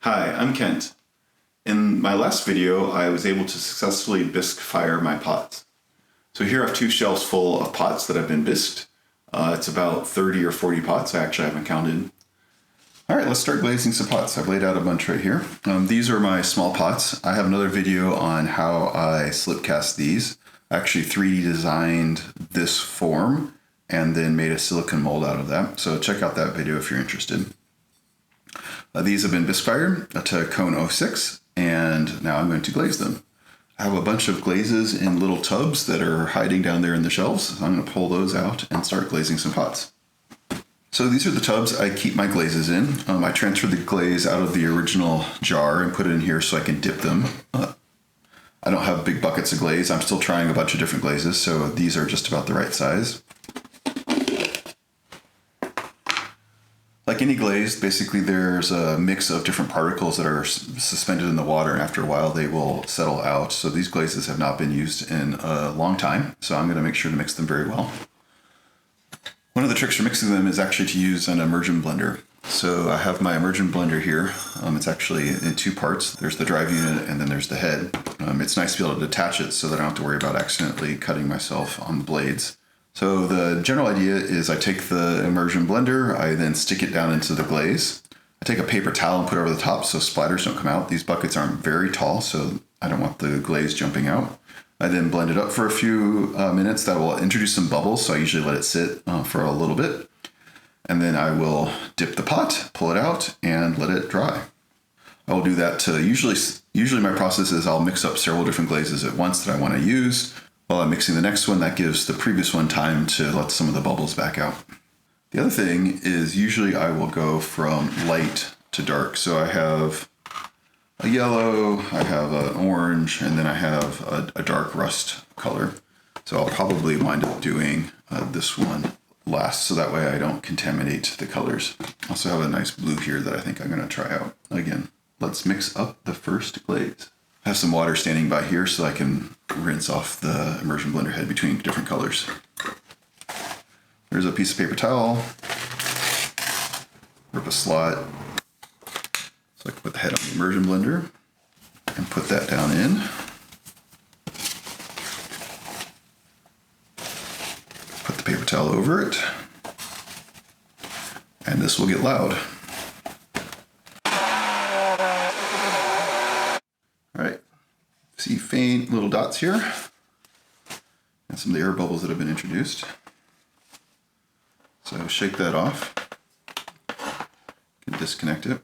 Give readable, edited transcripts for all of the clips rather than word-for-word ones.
Hi, I'm Kent. In my last video, I was able to successfully bisque fire my pots. So here I have two shelves full of pots that have been bisqued. It's about 30 or 40 pots, I actually haven't counted. All right, let's start glazing some pots. I've laid out a bunch right here. These are my small pots. I have another video on how I slip cast these. I actually 3D designed this form and then made a silicone mold out of that. So check out that video if you're interested. These have been bisque fired to cone 06, and now I'm going to glaze them. I have a bunch of glazes in little tubs that are hiding down there in the shelves. So I'm going to pull those out and start glazing some pots. So these are the tubs I keep my glazes in. I transferred the glaze out of the original jar and put it in here so I can dip them. I don't have big buckets of glaze. I'm still trying a bunch of different glazes, so these are just about the right size. Like any glaze, basically there's a mix of different particles that are suspended in the water, and after a while they will settle out. So these glazes have not been used in a long time, so I'm going to make sure to mix them very well. One of the tricks for mixing them is actually to use an immersion blender. So I have my immersion blender here. It's actually in two parts. There's the drive unit and then there's the head. It's nice to be able to detach it so that I don't have to worry about accidentally cutting myself on the blades. So the general idea is I take the immersion blender, I then stick it down into the glaze. I take a paper towel and put it over the top so splatters don't come out. These buckets aren't very tall, so I don't want the glaze jumping out. I then blend it up for a few minutes. That will introduce some bubbles, so I usually let it sit for a little bit. And then I will dip the pot, pull it out, and let it dry. I will do that to usually my process is I'll mix up several different glazes at once that I want to use. While I'm mixing the next one, that gives the previous one time to let some of the bubbles back out. The other thing is usually I will go from light to dark. So I have a yellow, I have an orange, and then I have a dark rust color. So I'll probably wind up doing this one last, so that way I don't contaminate the colors. I also have a nice blue here that I think I'm going to try out. Again, let's mix up the first glaze. I have some water standing by here so I can rinse off the immersion blender head between different colors. There's a piece of paper towel, rip a slot, so I can put the head on the immersion blender and put that down in. Put the paper towel over it, and this will get loud. All right, see faint little dots here, and some of the air bubbles that have been introduced. So shake that off, you can disconnect it,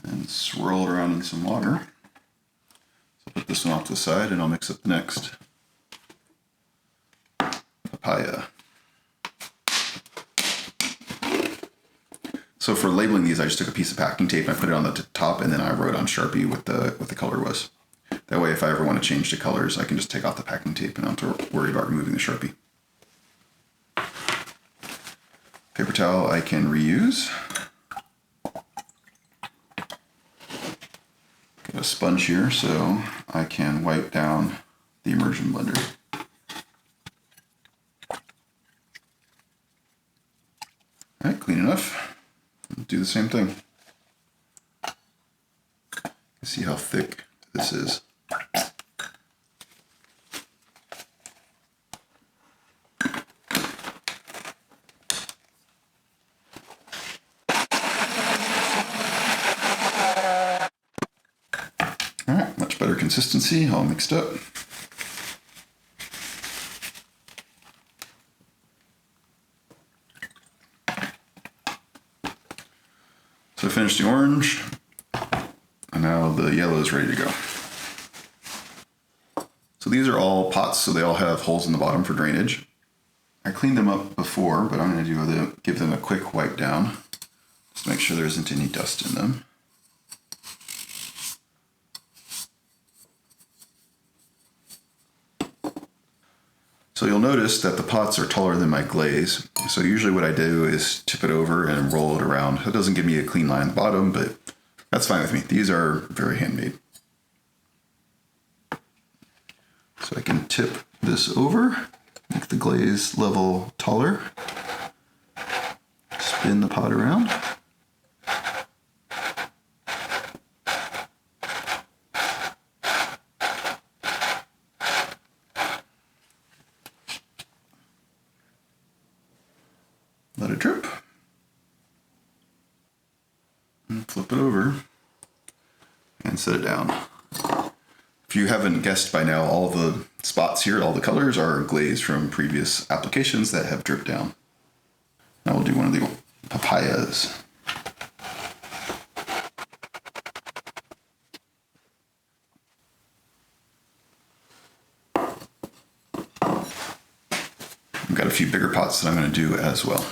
and swirl it around in some water. So put this one off to the side and I'll mix up the next. Papaya. So for labeling these, I just took a piece of packing tape and I put it on the top, and then I wrote on Sharpie what the color was. That way, if I ever want to change the colors, I can just take off the packing tape and I don't have to worry about removing the Sharpie. Paper towel I can reuse. Got a sponge here so I can wipe down the immersion blender. All right, clean enough. Do the same thing. See how thick this is. All right, much better consistency, all mixed up. So I finished the orange, and now the yellow is ready to go. So these are all pots, so they all have holes in the bottom for drainage. I cleaned them up before, but I'm going to give them a quick wipe down, just to make sure there isn't any dust in them. So you'll notice that the pots are taller than my glaze. So usually what I do is tip it over and roll it around. It doesn't give me a clean line at the bottom, but that's fine with me. These are very handmade. So I can tip this over, make the glaze level taller. spin the pot around. Let it drip. And flip it over and set it down. If you haven't guessed by now, all the spots here, all the colors are glazed from previous applications that have dripped down. Now we'll do one of the papayas. I've got a few bigger pots that I'm going to do as well.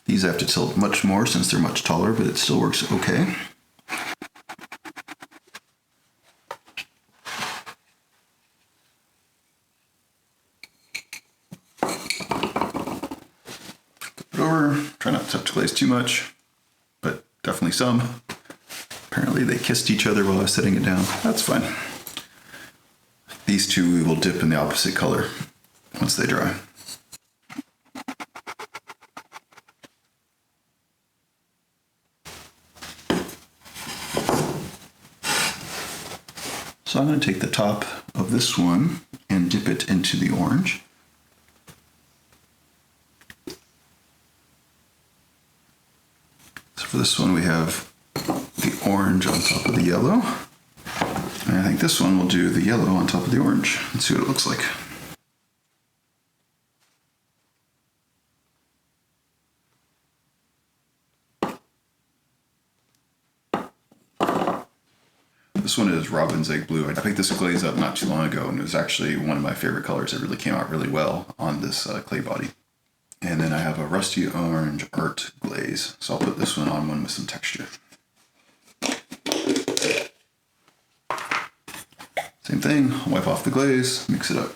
These I have to tilt much more since they're much taller, but it still works okay. Flip it over. Try not to touch glaze too much, but definitely some. Apparently they kissed each other while I was setting it down. That's fine. These two we will dip in the opposite color once they dry. So I'm going to take the top of this one and dip it into the orange. So for this one we have the orange on top of the yellow. And I think this one will do the yellow on top of the orange. Let's see what it looks like. This one is Robin's Egg Blue. I picked this glaze up not too long ago, and it was actually one of my favorite colors. It really came out really well on this clay body. And then I have a Rusty Orange Art Glaze. So I'll put this one with some texture. Same thing, wipe off the glaze, mix it up.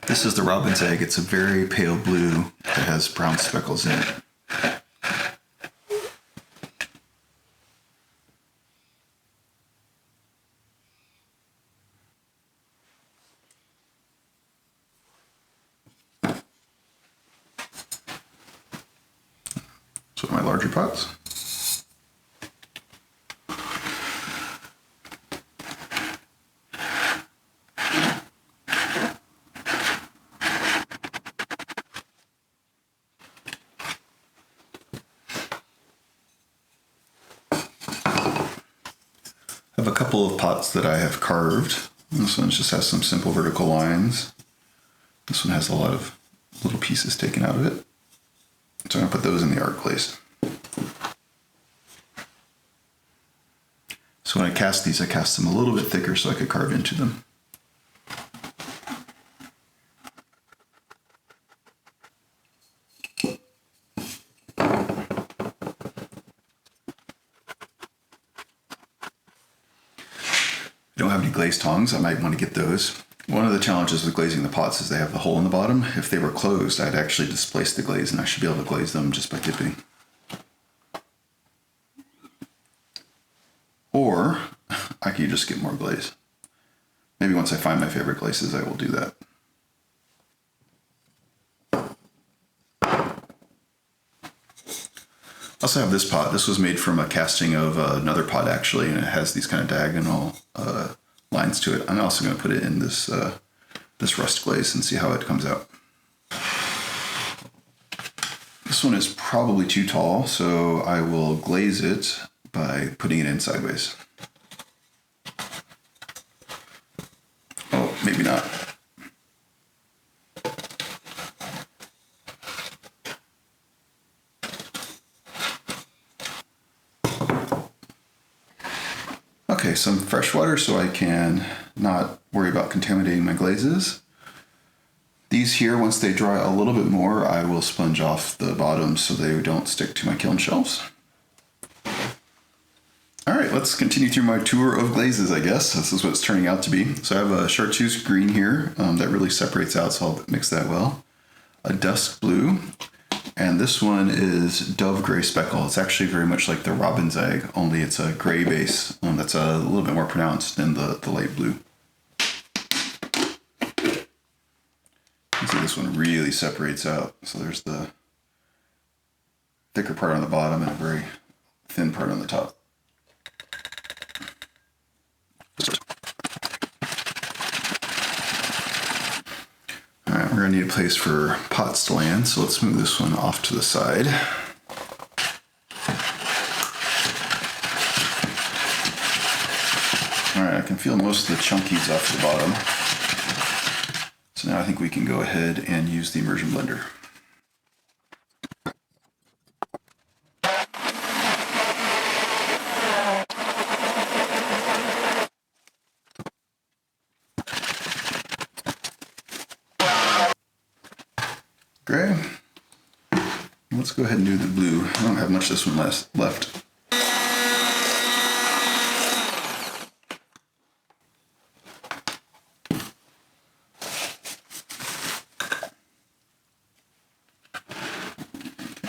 This is the Robin's Egg. It's a very pale blue that has brown speckles in it. So my larger pots. I have a couple of pots that I have carved. This one just has some simple vertical lines. This one has a lot of little pieces taken out of it. So I'm going to put those in the art glaze. So when I cast these, I cast them a little bit thicker so I could carve into them. Don't have any glaze tongs, I might want to get those. One of the challenges with glazing the pots is they have the hole in the bottom. If they were closed, I'd actually displace the glaze and I should be able to glaze them just by dipping. Or I could just get more glaze. Maybe once I find my favorite glazes, I will do that. I also have this pot. This was made from a casting of another pot actually, and it has these kind of diagonal lines to it. I'm also going to put it in this this rust glaze and see how it comes out. This one is probably too tall, so I will glaze it by putting it in sideways. Oh, maybe not. Okay, some fresh water so I can not worry about contaminating my glazes. These here, once they dry a little bit more, I will sponge off the bottoms so they don't stick to my kiln shelves. All right, let's continue through my tour of glazes, I guess. This is what it's turning out to be. So I have a chartreuse green here that really separates out, so I'll mix that well. A dusk blue, and this one is dove gray speckle. It's actually very much like the robin's egg, only it's a gray base that's a little bit more pronounced than the light blue. You see this one really separates out. So there's the thicker part on the bottom and a very thin part on the top. All right, we're gonna need a place for pots to land, so let's move this one off to the side. All right, I can feel most of the chunkies off the bottom. So now I think we can go ahead and use the immersion blender. Gray. Let's go ahead and do the blue. I don't have much of this one left.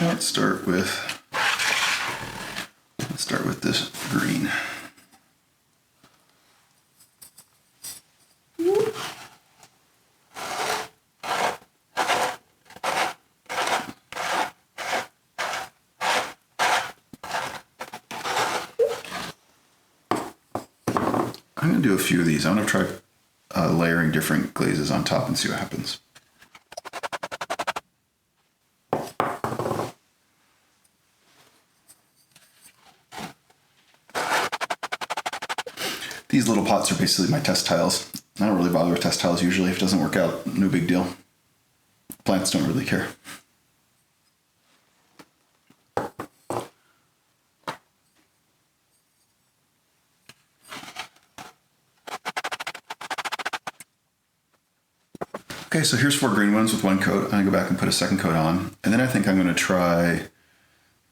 Let's start with this green. I'm going to do a few of these. I'm going to try layering different glazes on top and see what happens. These little pots are basically my test tiles. I don't really bother with test tiles usually. If it doesn't work out, no big deal. Plants don't really care. Okay, so here's 4 green ones with 1 coat. I'm gonna go back and put a second coat on. And then I think I'm gonna try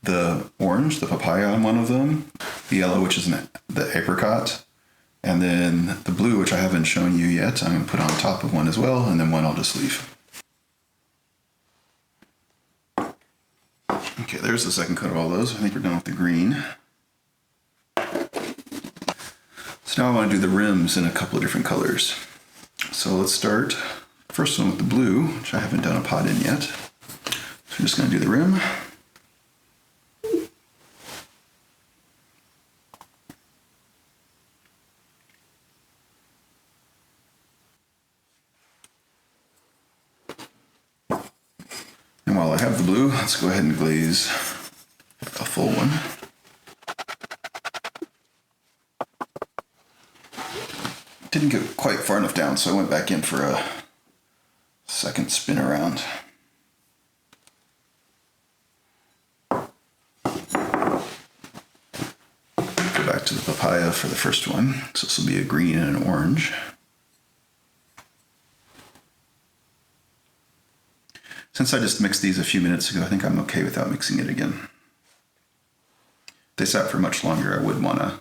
the orange, the papaya on one of them, the yellow, which is the apricot, and then the blue, which I haven't shown you yet, I'm gonna put on top of one as well, and then one I'll just leave. Okay, there's the second coat of all those. I think we're done with the green. So now I wanna do the rims in a couple of different colors. So let's start first one with the blue, which I haven't done a pot in yet. So I'm just gonna do the rim. And while I have the blue, let's go ahead and glaze a full one. Didn't get quite far enough down, so I went back in for a second spin around. Go back to the papaya for the first one. So this will be a green and an orange. Since I just mixed these a few minutes ago, I think I'm okay without mixing it again. If they sat for much longer, I would want to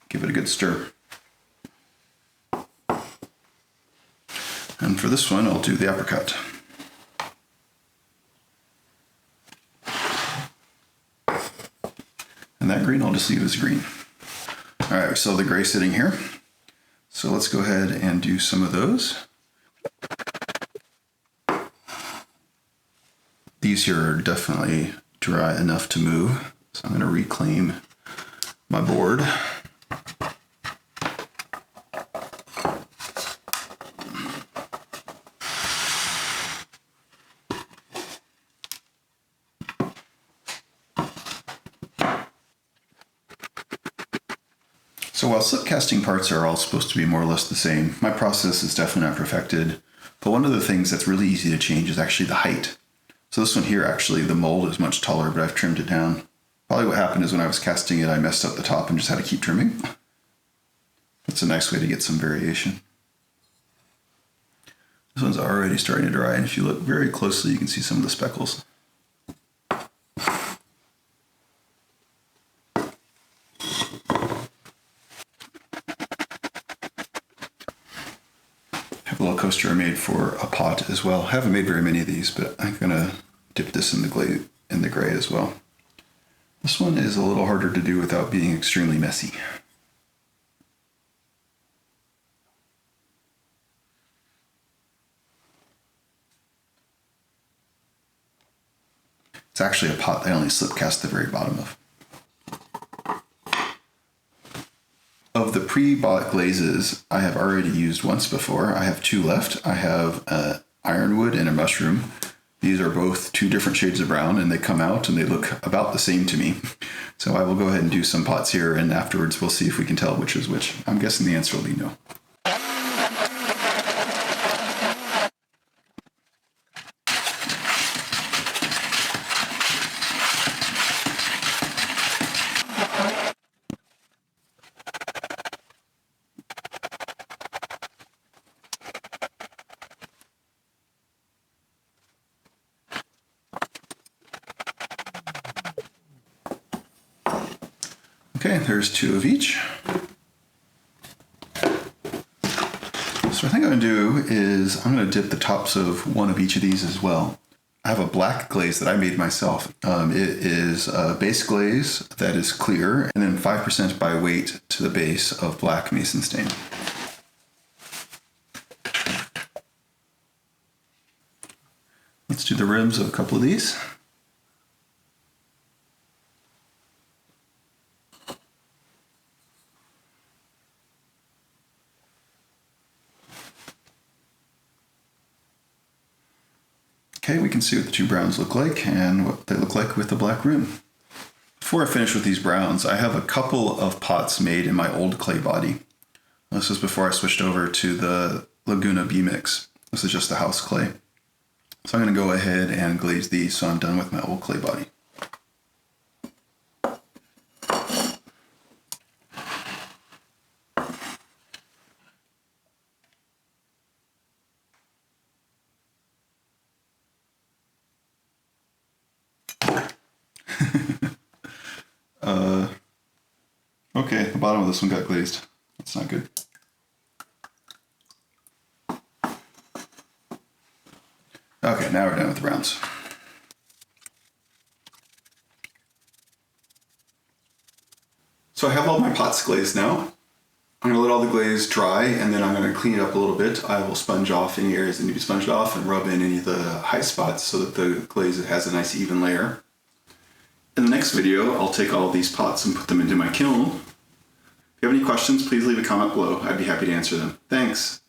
give it a good stir. And for this one, I'll do the apricot. And that green I'll just leave as green. All right, so the gray sitting here. So let's go ahead and do some of those. These here are definitely dry enough to move. So I'm going to reclaim my board. So while slip casting parts are all supposed to be more or less the same, my process is definitely not perfected. But one of the things that's really easy to change is actually the height. So this one here, actually, the mold is much taller, but I've trimmed it down. Probably what happened is when I was casting it, I messed up the top and just had to keep trimming. That's a nice way to get some variation. This one's already starting to dry, and if you look very closely, you can see some of the speckles. Have a little coaster I made for a pot as well. I haven't made very many of these, but I'm gonna dip this in the gray as well. This one is a little harder to do without being extremely messy. It's actually a pot that I only slip cast the very bottom of. Of the pre-bought glazes, I have already used once before. I have 2 left. I have ironwood and a mushroom. These are both 2 different shades of brown, and they come out and they look about the same to me. So I will go ahead and do some pots here, and afterwards we'll see if we can tell which is which. I'm guessing the answer will be no. Okay, there's 2 of each. So I think I'm going to do is I'm going to dip the tops of 1 of each of these as well. I have a black glaze that I made myself. It is a base glaze that is clear, and then 5% by weight to the base of black mason stain. Let's do the rims of a couple of these. Okay, we can see what the 2 browns look like and what they look like with the black rim. Before I finish with these browns, I have a couple of pots made in my old clay body. This was before I switched over to the Laguna B-Mix. This is just the house clay. So I'm going to go ahead and glaze these so I'm done with my old clay body. Okay, the bottom of this one got glazed. That's not good. Okay, now we're done with the browns. So I have all my pots glazed now. I'm gonna let all the glaze dry, and then I'm gonna clean it up a little bit. I will sponge off any areas that need to be sponged off and rub in any of the high spots so that the glaze has a nice even layer. In the next video, I'll take all of these pots and put them into my kiln. If you have any questions, please leave a comment below. I'd be happy to answer them. Thanks.